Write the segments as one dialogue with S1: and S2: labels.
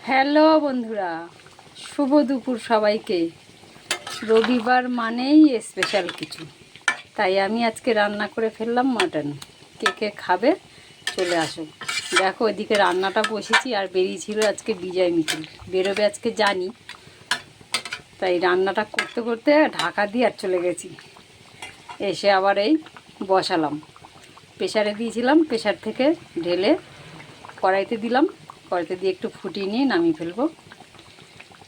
S1: Hello বন্ধুরা, শুভ দুপুর সবাইকে। রবিবার মানেই স্পেশাল কিছু, তাই আমি আজকে রান্না করে ফেললাম মাটন। কে কে খাবে চলে আসো। দেখো ওইদিকে রান্নাটা বসেছি, আর বেরিয়েছিল আজকে বিজয় মিছিল, বেরোবে আজকে জানি, তাই রান্নাটা করতে করতে ঢাকা দিয়ে আর চলে গেছি। এসে আবার এই বসালাম, প্রেসারে দিয়েছিলাম, প্রেসার থেকে ঢেলে কড়াইতে দিলাম, কড়াইতে দিয়ে একটু ফুটিয়ে নিয়ে নামিয়ে ফেলবো।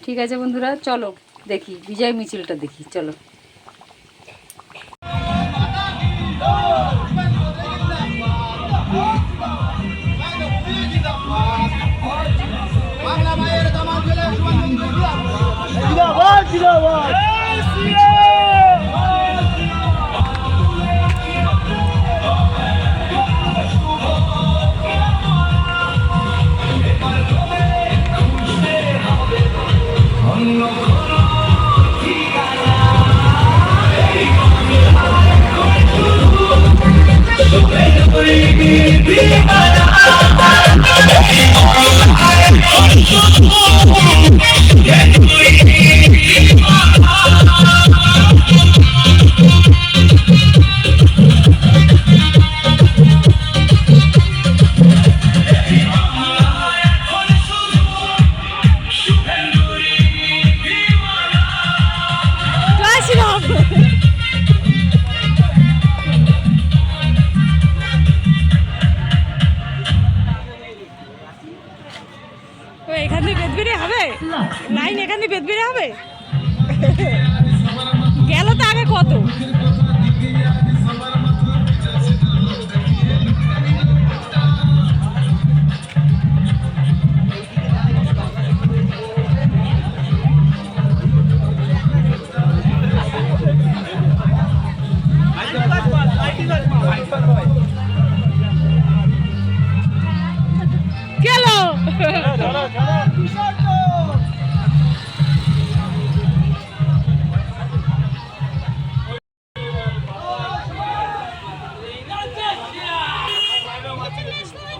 S1: ঠিক আছে বন্ধুরা, চলো দেখি বিজয় মিছিলটা দেখি, চলো। এখান থেকে বেদবেড়ে হবে লাইন, এখান থেকে বেদবেড়ে হবে। গেল তো আগে কত গেল।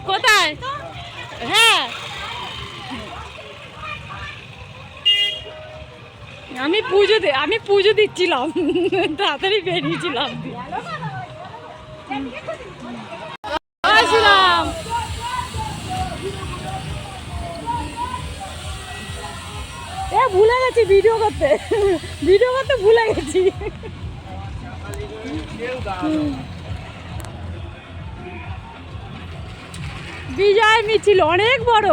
S1: কোথায়? হ্যাঁ, আমি পুজো দিচ্ছিলাম, তাড়াতাড়ি বেরিয়েছিলাম। ভুলে গেছি ভিডিও করতে ভুলে গেছি। বিজয় মিছিল অনেক বড়।